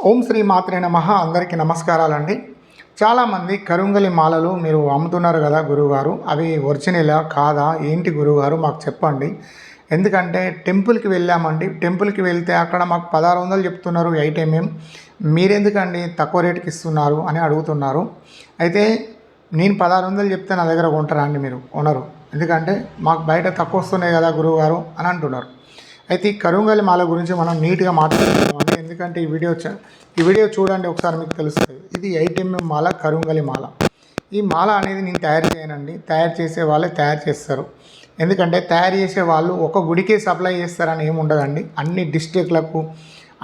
ఓం శ్రీ మాత్రే నమః. అందరికీ నమస్కారాలండి. చాలామంది కరుంగలి మాలలు మీరు అమ్ముతున్నారు కదా గురువుగారు, అవి ఒరిజినలా కాదా ఏంటి గురువుగారు మాకు చెప్పండి. ఎందుకంటే టెంపుల్కి వెళ్ళామండి, టెంపుల్కి వెళ్తే అక్కడ మాకు 1600 చెప్తున్నారు 8mm, మీరెందుకండి తక్కువ రేటుకి ఇస్తున్నారు అని అడుగుతున్నారు. అయితే నేను 1600 చెప్తే నా దగ్గర కొంటారా అండి? మీరు కొనరు, ఎందుకంటే మాకు బయట తక్కువ వస్తున్నాయి కదా గురువుగారు అని అంటున్నారు. అయితే ఈ కరుంగలి మాల గురించి మనం నీట్గా మాట్లాడుతున్నామండి. ఎందుకంటే ఈ వీడియో చూడండి ఒకసారి, మీకు తెలుస్తుంది. ఇది 8mm మాల, కరుంగలి మాల. ఈ మాల అనేది నేను తయారు చేయనండి, తయారు చేసే వాళ్ళే తయారు చేస్తారు. ఎందుకంటే తయారు చేసే వాళ్ళు ఒక గుడికే సప్లై చేస్తారని ఏమి ఉండదండి. అన్ని డిస్ట్రిక్ట్లకు,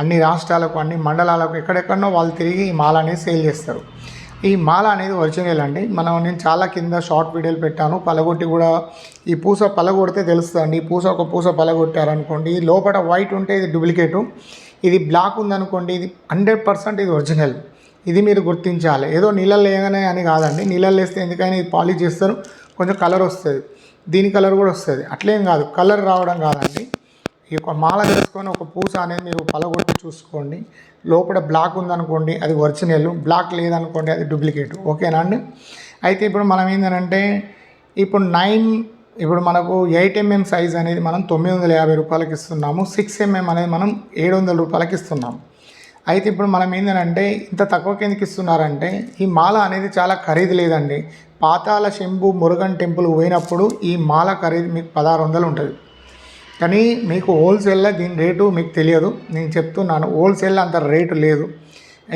అన్ని రాష్ట్రాలకు, అన్ని మండలాలకు, ఎక్కడెక్కడనో వాళ్ళు తిరిగి ఈ మాల అనేది సేల్ చేస్తారు. ఈ మాల అనేది ఒరిజినల్ అండి. నేను చాలా కింద షార్ట్ వీడియోలు పెట్టాను. పలగొట్టి కూడా ఈ పూస పలగొడితే తెలుస్తుందండి. ఈ పూస ఒక పూస పలగొట్టారనుకోండి, లోపల వైట్ ఉంటే ఇది డూప్లికేటు, ఇది బ్లాక్ ఉందనుకోండి ఇది 100% ఇది ఒరిజినల్. ఇది మీరు గుర్తించాలి. ఏదో నీళ్ళల్లో వేయగానే అని కాదండి. నీళ్ళల్లో వేస్తే ఎందుకైనా ఇది పాలిష్ చేస్తారు, కొంచెం కలర్ వస్తుంది, దీని కలర్ కూడా వస్తుంది. అట్లేం కాదు, కలర్ రావడం కాదండి. ఈ యొక్క మాల తీసుకొని ఒక పూస అనేది మీరు పలగొట్టి చూసుకోండి. లోపల బ్లాక్ ఉందనుకోండి అది ఒరిజినల్, బ్లాక్ లేదనుకోండి అది డూప్లికేట్. ఓకేనా అండి? అయితే ఇప్పుడు మనం ఏంటంటే ఇప్పుడు మనకు 8mm సైజ్ అనేది మనం 950 రూపాయలకి ఇస్తున్నాము. 6mm అనేది మనం 700 రూపాయలకి ఇస్తున్నాము. అయితే ఇప్పుడు మనం ఏంటంటే ఇంత తక్కువకి ఎందుకు ఇస్తున్నారంటే, ఈ మాల అనేది చాలా ఖరీదు లేదండి. పాతాళ శంభు మురుగన్ టెంపుల్ పోయినప్పుడు ఈ మాల ఖరీదు మీకు 1600 ఉంటుంది. కానీ మీకు హోల్సేల్లో దీని రేటు మీకు తెలియదు. నేను చెప్తున్నాను, హోల్సేల్లో అంత రేటు లేదు.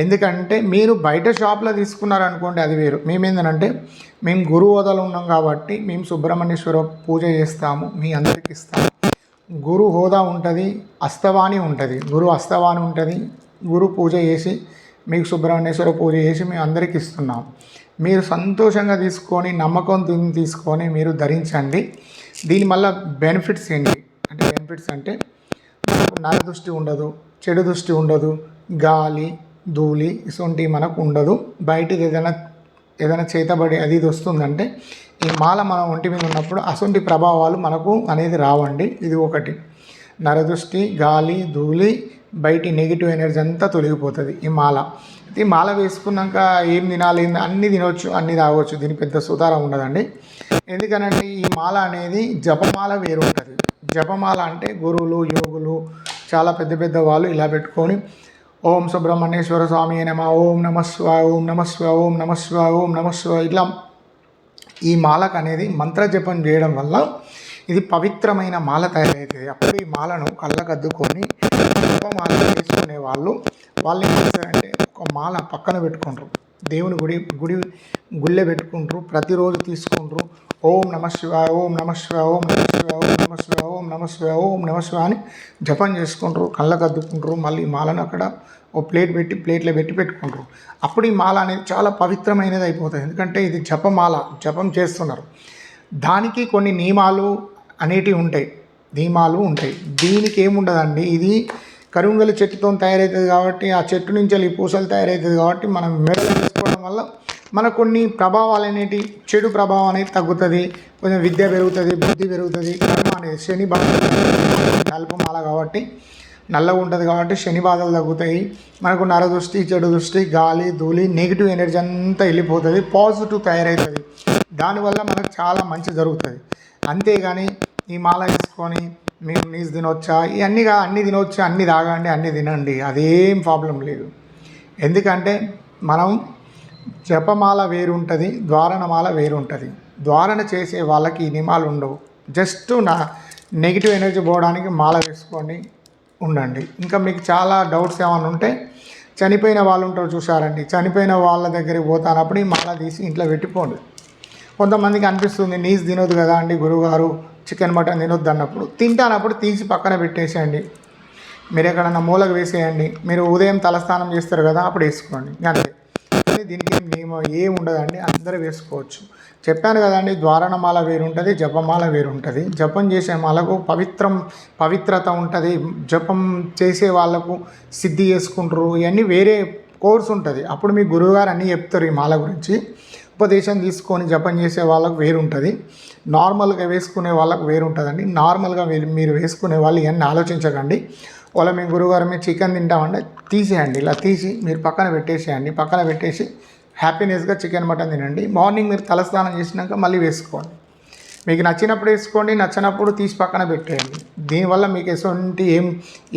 ఎందుకంటే మీరు బయట షాప్లో తీసుకున్నారనుకోండి అది వేరు. మేము గురు హోదాలో ఉన్నాం కాబట్టి మేము సుబ్రహ్మణ్యేశ్వర పూజ చేస్తాము, మీ అందరికి ఇస్తాము. గురు హోదా ఉంటుంది, అస్తవాణి ఉంటుంది, గురు అస్తవాణి ఉంటుంది. గురు పూజ చేసి మీకు సుబ్రహ్మణ్యేశ్వర పూజ చేసి మేము అందరికి ఇస్తున్నాము. మీరు సంతోషంగా తీసుకొని నమ్మకం తీసుకొని మీరు ధరించండి. దీనివల్ల బెనిఫిట్స్ ఏంటి అంటే మనకు నరదృష్టి ఉండదు, చెడు దృష్టి ఉండదు, గాలి ధూళి ఇటువంటి మనకు ఉండదు. బయటికి ఏదైనా చేతబడి అది ఇది వస్తుందంటే ఈ మాల మన ఒంటి మీద ఉన్నప్పుడు అటువంటి ప్రభావాలు మనకు అనేది రావండి. ఇది ఒకటి. నరదృష్టి, గాలి, ధూళి, బయటి నెగిటివ్ ఎనర్జీ అంతా తొలగిపోతుంది ఈ మాల. ఈ మాల వేసుకున్నాక ఏం తినాలి, అన్నీ తినవచ్చు, అన్నీ తాగవచ్చు. దీని పెద్ద సుతారం ఉండదండి. ఎందుకనంటే ఈ మాల అనేది జపమాల వేరు ఉంటుంది. జపమాల అంటే గురువులు, యోగులు, చాలా పెద్ద పెద్ద వాళ్ళు ఇలా పెట్టుకొని ఓం సుబ్రహ్మణ్యేశ్వర స్వామి నమః, ఓం నమః శివాయ, ఓం నమః శివాయ, ఓం నమః శివాయ, ఓం నమః శివాయ, ఇట్లా ఈ మాలకు అనేది మంత్ర జపం చేయడం వల్ల ఇది పవిత్రమైన మాల తయారవుతుంది. అప్పుడు ఈ మాలను కళ్ళకద్దుకొని జపమాల వేసుకునే వాళ్ళు ఏం చేస్తారంటే ఒక మాల పక్కన పెట్టుకుంటారు, దేవుని గుళ్ళే పెట్టుకుంటారు, ప్రతిరోజు తీసుకుంటారు. ఓం నమః శివాయ, ఓం నమః శివాయ, ఓం నమః శివాయ, ఓం నమః శివాయ, ఓం నమః శివాయ, ఓం నమః శివాయ అని జపం చేసుకుంటారు, కళ్ళకు అద్దుకుంటారు. మళ్ళీ మాలను అక్కడ ఓ ప్లేట్లో పెట్టి పెట్టుకుంటారు. అప్పుడు ఈ మాల అనేది చాలా పవిత్రమైనది అయిపోతుంది. ఎందుకంటే ఇది జపమాల, జపం చేస్తున్నారు. దానికి కొన్ని నియమాలు అనేటివి ఉంటాయి, దీనికి ఏముండదండి. ఇది కరుంగలి చెట్టుతో తయారవుతుంది కాబట్టి, ఆ చెట్టు నుంచి ఈ పూసలు తయారవుతుంది కాబట్టి మనం మెడలు వేసుకోవడం వల్ల మనకు కొన్ని ప్రభావాలు అనేటి, చెడు ప్రభావం అనేది తగ్గుతుంది, కొంచెం విద్య పెరుగుతుంది, బుద్ధి పెరుగుతుంది. కర్మ అనేది శని బాధ, నలుపుమాల కాబట్టి నల్లగా ఉంటుంది కాబట్టి శని బాధలు తగ్గుతాయి. మనకు నరదృష్టి, చెడు దృష్టి, గాలి ధూళి, నెగిటివ్ ఎనర్జీ అంతా వెళ్ళిపోతుంది, పాజిటివ్ తయారవుతుంది. దానివల్ల మనకు చాలా మంచి జరుగుతుంది. అంతేగాని ఈ మాల వేసుకొని మేము నీసు తినొచ్చా, అన్నీ తినొచ్చా, అన్నీ తాగండి, అన్నీ తినండి, అదేం ప్రాబ్లం లేదు. ఎందుకంటే మనం జపమాల వేరుంటుంది, ద్వారణమాల వేరుంటుంది. ద్వారణ చేసే వాళ్ళకి ఈ నియమాలు ఉండవు. జస్ట్ నెగిటివ్ ఎనర్జీ పోవడానికి మాల వేసుకొని ఉండండి. ఇంకా మీకు చాలా డౌట్స్ ఏమైనా ఉంటే, చనిపోయిన వాళ్ళు ఉంటారు చూసారండి, చనిపోయిన వాళ్ళ దగ్గరికి పోతానప్పుడు ఈ మాల తీసి ఇంట్లో పెట్టిపోండి. కొంతమందికి అనిపిస్తుంది నీసు తినొద్దు కదా అండి గురువుగారు, చికెన్ మటన్ తినొద్దు అన్నప్పుడు, తింటానప్పుడు తీసి పక్కన పెట్టేసేయండి, మీరు ఎక్కడన్నా మూలకు వేసేయండి. మీరు ఉదయం తలస్నానం చేస్తారు కదా అప్పుడు వేసుకోండి, అంతే. దీనికి నియమం ఏమి ఉండదండి, అందరూ వేసుకోవచ్చు. చెప్పాను కదండి, ద్వారణమాల వేరుంటుంది, జపమాల వేరుంటుంది. జపం చేసే మాలకు పవిత్రత ఉంటుంది, జపం చేసే వాళ్ళకు సిద్ధి చేసుకుంటారు, ఇవన్నీ వేరే కోర్స్ ఉంటుంది. అప్పుడు మీ గురువుగారు అన్నీ చెప్తారు ఈ మాల గురించి. ఉపదేశం తీసుకొని జపం చేసే వాళ్ళకు వేరుంటుంది, నార్మల్గా వేసుకునే వాళ్ళకు వేరుంటుందండి. నార్మల్గా మీరు వేసుకునే వాళ్ళు ఇవన్నీ ఆలోచించకండి. వాళ్ళ మీ గురువుగారు మీరు చికెన్ తింటామంటే తీసేయండి, ఇలా తీసి మీరు పక్కన పెట్టేసేయండి. పక్కన పెట్టేసి హ్యాపీనెస్గా చికెన్ మటన్ తినండి. మార్నింగ్ మీరు తలస్నానం చేసినాక మళ్ళీ వేసుకోండి. మీకు నచ్చినప్పుడు వేసుకోండి, నచ్చినప్పుడు తీసి పక్కన పెట్టేయండి. దీనివల్ల మీకు ఎటువంటి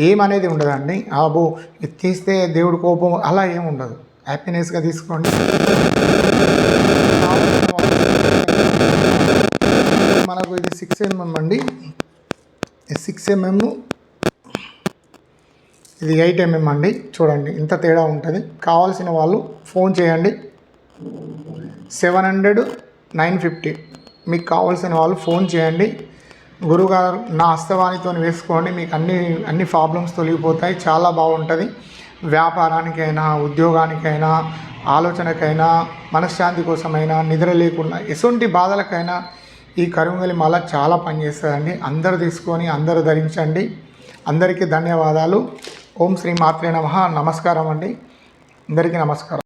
ఏమనేది ఉండదండి. అబ్బో ఇది తీస్తే దేవుడు కోపం అలా ఏమి ఉండదు. హ్యాపీనెస్గా తీసుకోండి. మనకు ఇది 6mm అండి. 6mm, ఇది 8mm అండి. చూడండి ఇంత తేడా ఉంటుంది. కావాల్సిన వాళ్ళు ఫోన్ చేయండి. 700 950. మీకు కావాల్సిన వాళ్ళు ఫోన్ చేయండి. గురువుగారు నా హస్తవాణితో వేసుకోండి, మీకు అన్ని ప్రాబ్లమ్స్ తొలగిపోతాయి. చాలా బాగుంటుంది. వ్యాపారానికైనా, ఉద్యోగానికైనా, ఆలోచనకైనా, మనశ్శాంతి కోసమైనా, నిద్ర లేకుండా ఎటువంటి బాధలకైనా ఈ కరుంగలి మాల చాలా పనిచేస్తుందండి. అందరూ తీసుకొని అందరూ ధరించండి. అందరికీ ధన్యవాదాలు. ఓం శ్రీ మాత్రే నమః. నమస్కారం అండి. అందరికీ నమస్కారం.